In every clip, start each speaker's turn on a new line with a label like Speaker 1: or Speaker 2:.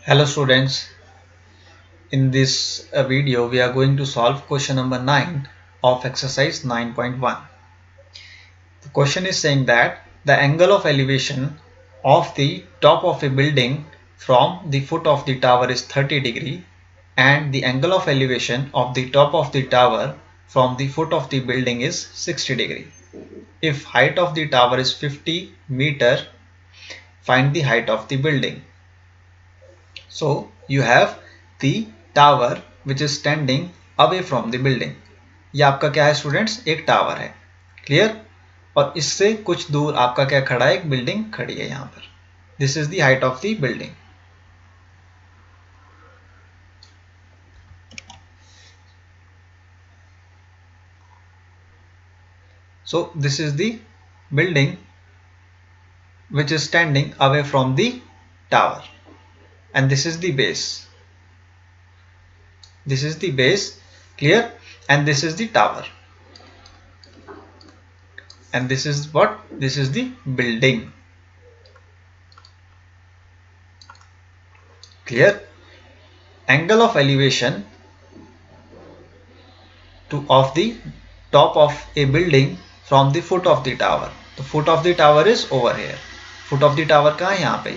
Speaker 1: Hello students, in this video we are going to solve question number 9 of exercise 9.1. The question is saying that the angle of elevation of the top of a building from the foot of the tower is 30 degree and the angle of elevation of the top of the tower from the foot of the building is 60 degree. If height of the tower is 50 meter, find the height of the building. So you have the tower which is standing away from the building. ये आपका क्या है students, एक tower है. Clear. और इससे कुछ दूर आपका क्या खड़ा है, एक बिल्डिंग खड़ी है यहाँ पर. This is the height of the building. So this is the building which is standing away from the tower and this is the base. This is the base, clear, and this is the tower. And this is what? This is the building. Clear? Angle of elevation of the top of a building from the foot of the tower. The foot of the tower is over here. Foot of the tower कहाँ है, यहाँ पे.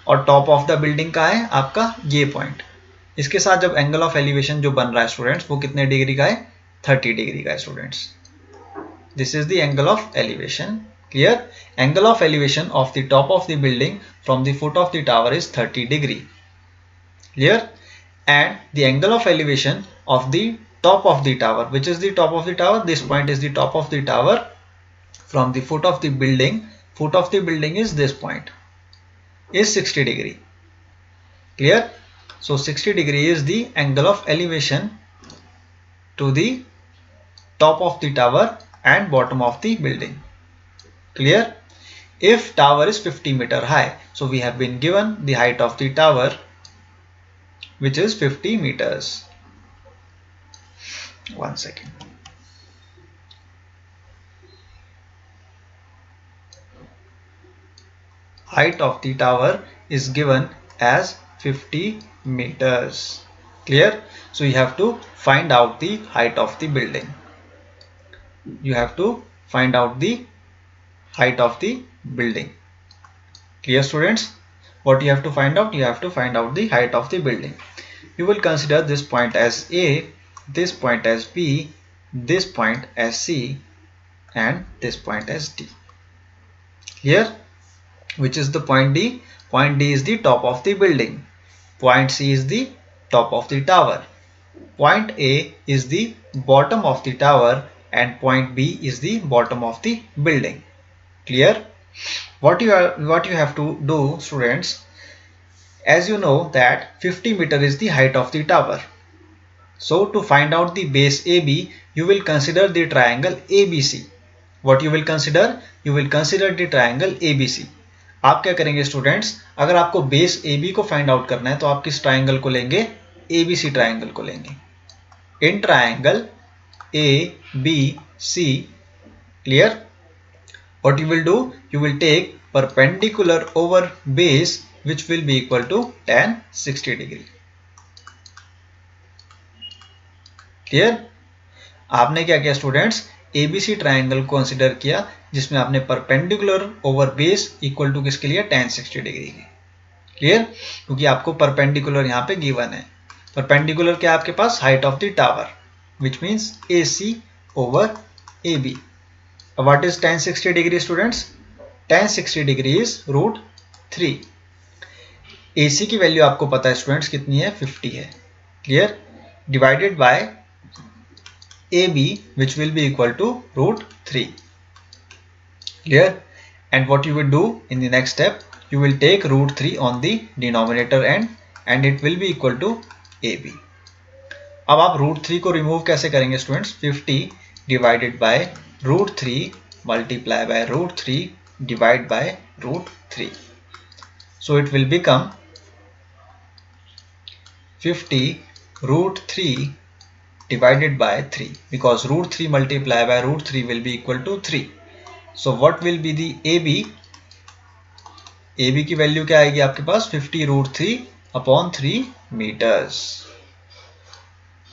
Speaker 1: और top of the building कहाँ है, आपका ये point. इसके साथ जब angle of elevation जो बन रहा है स्टूडेंट्स, वो कितने डिग्री का है, 30 डिग्री का है students. This is the angle of elevation. Clear? Angle of elevation of the top of the building from the foot of the tower is 30 degree. Clear? And the angle of elevation of the top of the tower, which is the top of the tower, this point is the top of the tower from the foot of the building. Foot of the building is this point, is 60 degree. Clear? So 60 degree is the angle of elevation to the top of the tower and bottom of the building. Clear? If tower is 50 meter high, so we have been given the height of the tower which is 50 meters. One second. Height of the tower is given as 50 meters. Clear? So you have to find out the height of the building. You have to find out the height of the building. Clear students? What you have to find out? You have to find out the height of the building. You will consider this point as A, this point as B, this point as C, and this point as D. Clear? Which is the point D? Point D is the top of the building. Point C is the top of the tower. Point A is the bottom of the tower and point B is the bottom of the building. Clear? What you have to do, students, as you know that 50 meter is the height of the tower. So to find out the base AB, you will consider the triangle ABC. What you will consider? You will consider the triangle ABC. आप क्या करेंगे students, अगर आपको base AB को find out करना है तो आप किस ट्राइंगल को लेंगे, ABC ट्राइंगल को लेंगे. In triangle ABC, clear? What you will do? You will take perpendicular over base which will be equal to tan 60 degree. Clear? आपने क्या किया स्टूडेंट्स, ABC ट्राइंगल को कंसिडर किया जिसमें आपने perpendicular over base equal to किसके लिए, tan 60 degree के. क्लियर? क्योंकि आपको परपेंडिकुलर यहाँ पे गिवन है. परपेंडिकुलर क्या आपके पास, height of the tower, which means AC over AB. What is tan 60 degree students? Tan 60 degree is √3. AC की वैल्यू आपको पता है स्टूडेंट्स कितनी है, 50 है. Clear? Divided by AB which will be equal to √3. Clear? And what you will do in the next step, you will take √3 on the denominator end and it will be equal to AB. अब आप √3 को remove कैसे करेंगे students, 50 divided by √3 multiply by √3 divide by √3. So it will become 50 √3 divided by 3 because √3 multiply by √3 will be equal to 3. So what will be the AB? AB की value क्या आएगी आपके पास, 50 √3 upon 3 metres.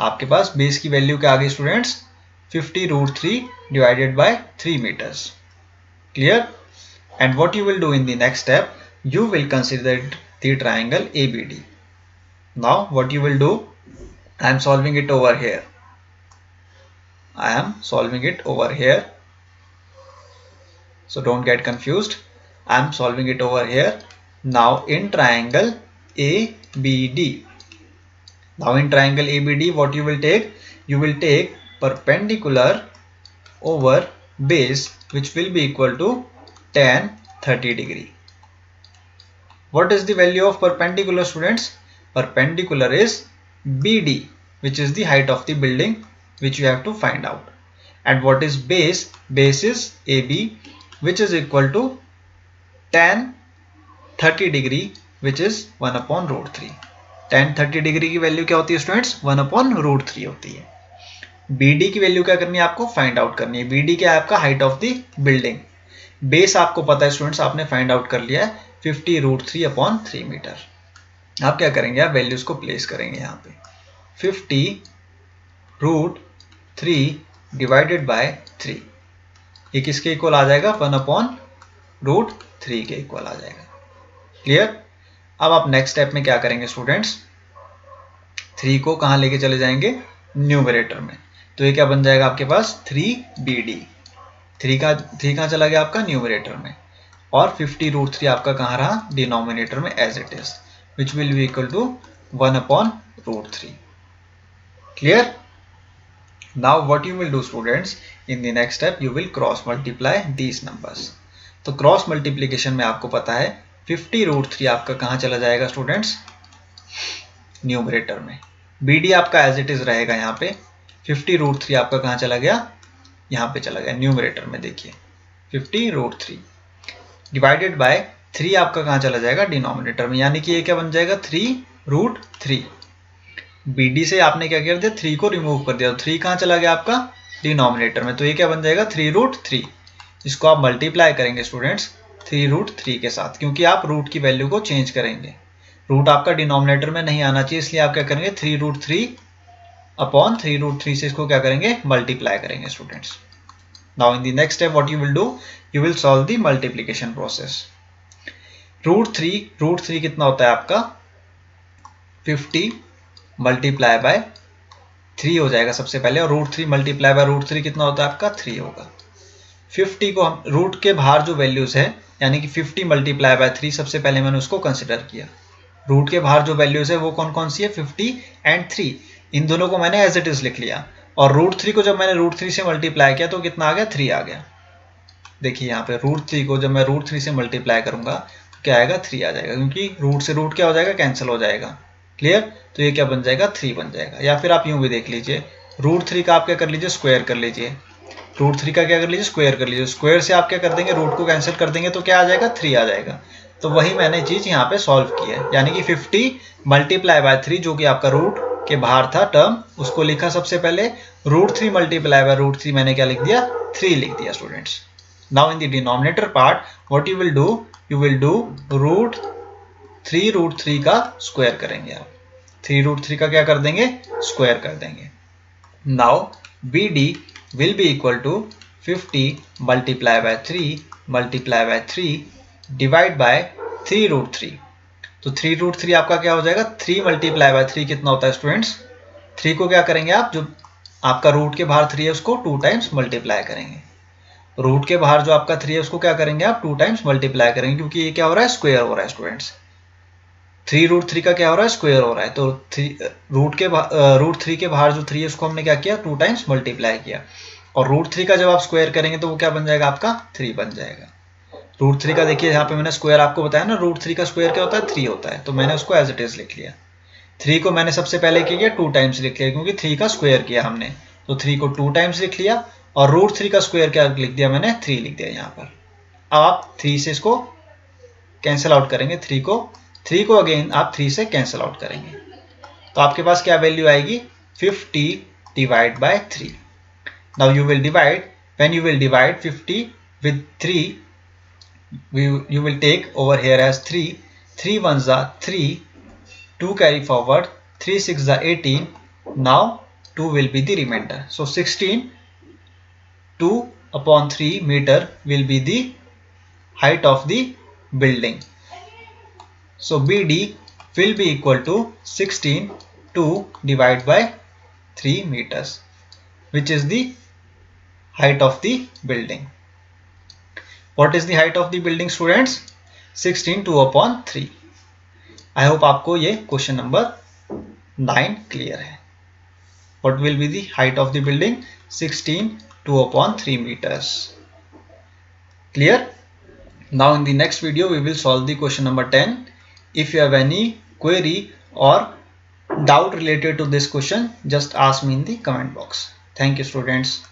Speaker 1: आपके पास base की value क्या आ गई students? 50√3 divided by 3 meters. Clear? And what you will do in the next step, you will consider the triangle ABD. Now what you will do, I am solving it over here. So don't get confused. I am solving it over here. Now in triangle ABD. Now in triangle ABD, what you will take? You will take perpendicular over base, which will be equal to tan 30 degree. What is the value of perpendicular, students? Perpendicular is BD, which is the height of the building, which you have to find out. And what is base? Base is AB, which is equal to tan 30 degree, which is 1 upon root 3. tan 30 degree की value क्या होती है students? 1 upon root 3 होती है। BD की value क्या करनी है आपको? फाइंड आउट करनी है। BD क्या है आपका? Height of the building. Base आपको पता है स्टूडेंट्स, आपने फाइंड आउट कर लिया है 50√3 अपॉन 3 मीटर। आप क्या करेंगे? आप वैल्यूज को प्लेस करेंगे यहाँ पे। 50√3 डिवाइडेड बाय 3, ये किसके इक्वल आ जाएगा? 1 अपॉन रूट 3 के इक्वल आ जाएगा। क्लियर? अब आप नेक्स्ट स्टेप में क्या करेंगे स्टूडेंट्स? 3 को कहाँ लेके चले जाएंगे? न्यूमरेटर में। तो ये क्या बन जाएगा आपके पास? 3BD। 3 कहाँ चला गया आपका? न्यूमरेटर में। और 50√3 आपका कहाँ रहा? डिनोमिनेटर में as it is, which will be equal to 1 upon root 3। Clear? Now what you will do students, in the next step you will cross multiply these numbers. तो क्रॉस मल्टीप्लीकेशन में आपको पता है 50√3 आपका कहाँ चला जाएगा स्टूडेंट्स? न्यूमरेटर में। BD आपका एज इट इज रहेगा यहाँ पे। 50√3 आपका कहाँ चला गया? यहाँ पे चला गया न्यूमरेटर में। देखिए 50√3 डिवाइडेड बाय 3 आपका कहाँ चला जाएगा? डिनोमिनेटर में। यानी कि ये क्या बन जाएगा? 3√3। BD से आपने क्या कर दिया? 3 को रिमूव कर दिया। तो 3 कहाँ चला गया आपका? डिनोमिनेटर में। तो ये क्या बन जाएगा? 3√3। इसको आप मल्टीप्लाई करेंगे स्टूडेंट्स 3√3 के साथ, क्योंकि आप रूट की वैल्यू को चेंज करेंगे। रूट आपका डिनोमिनेटर में नहीं आना चाहिए, इसलिए आप क्या करेंगे? 3√3 अपॉन 3√3 से इसको क्या करेंगे? मल्टीप्लाई करेंगे students. Now in the next step what you will do, you will solve the multiplication process. √3 कितना होता है आपका? 50 मल्टीप्लाई बाय 3 हो जाएगा सबसे पहले, और √3 मल्टीप्लाई बाय √3 कितना होता है आपका? 3 होगा। 50 को हम रूट के बाहर जो वैल्यूज है, यानी कि 50 मल्टीप्लाई बाय 3, सबसे पहले मैंने उसको कंसिडर किया। रूट के बाहर जो वैल्यूज है वो कौन कौन सी है? 50 एंड 3। इन दोनों को मैंने एज इट इज लिख लिया। और √3 को जब मैंने √3 से मल्टीप्लाई किया तो कितना आ गया? 3 आ गया। देखिए यहाँ पे √3 को जब मैं √3 से मल्टीप्लाई करूंगा तो क्या आएगा? 3 आ जाएगा, क्योंकि रूट से रूट क्या हो जाएगा? कैंसिल हो जाएगा। क्लियर? तो ये क्या बन जाएगा? 3 बन जाएगा। या फिर आप यूं भी देख लीजिए, √3 का आप क्या कर लीजिए? स्क्वायर कर लीजिए। √3 का क्या कर लीजिए? स्क्वायर कर लीजिए। स्क्वायर से आप क्या कर देंगे? रूट को कैंसिल कर देंगे तो क्या आ जाएगा? 3 आ जाएगा। तो वही मैंने चीज यहाँ पे सॉल्व की है, यानी कि 50 मल्टीप्लाई बाय 3 जो कि आपका रूट के बाहर था टर्म, उसको लिखा सबसे पहले। √3 मल्टीप्लाई बाय √3 मैंने क्या लिख दिया? 3 लिख दिया students. Now in the denominator part what you will do, you will do √3 का स्क्वायर करेंगे आप। 3√3 का क्या कर देंगे? स्क्वायर कर देंगे। Now BD will be equal to 50 multiply by 3 divide by 3√3। तो 3√3 आपका क्या हो जाएगा? 3 मल्टीप्लाई बाय 3 कितना होता है स्टूडेंट्स? 3 को क्या करेंगे आप? जो आपका रूट के बाहर 3 है उसको 2 टाइम्स मल्टीप्लाई करेंगे। रूट के बाहर जो आपका 3 है उसको क्या करेंगे आप? 2 टाइम्स मल्टीप्लाई करेंगे, क्योंकि ये क्या हो रहा है? स्क्वायर हो रहा है स्टूडेंट्स। 3√3 का क्या हो रहा है? स्क्वायर हो रहा है। तो √3 के बाहर जो 3 है उसको हमने क्या किया? 2 टाइम्स मल्टीप्लाई किया। और √3 का जब आप स्क्वायर करेंगे तो वो क्या बन जाएगा आपका? 3 बन जाएगा। √3 का देखिए यहाँ पे मैंने स्क्वायर आपको बताया ना, √3 का स्क्वायर क्या होता है? 3 होता है। तो मैंने उसको एज इट इज लिख लिया। 3 को मैंने सबसे पहले क्या किया? 2 टाइम्स लिख लिया, क्योंकि 3 का स्क्वायर किया हमने। तो 3 को 2 टाइम्स लिख लिया, और √3 का स्क्वायर क्या लिख दिया मैंने? 3 लिख दिया यहाँ पर। अब आप 3 से इसको कैंसिल आउट करेंगे। 3 को अगेन आप 3 से कैंसिल आउट करेंगे, तो आपके पास क्या वैल्यू आएगी? 50 divide by 3। Now you will divide, when you will divide 50 with 3, you will take over here as 3 ones are 3 2 carry forward, 3 6 the 18. Now 2 will be the remainder. So 16, 2 upon 3 meter will be the height of the building. So BD will be equal to 16 2 divided by 3 meters, which is the height of the building. What is the height of the building, students? 16 2 upon 3. I hope आपको ये question number 9 clear है. What will be the height of the building? 16 2 upon 3 meters. Clear? Now in the next video we will solve the question number 10. If you have any query or doubt related to this question, just ask me in the comment box. Thank you, students.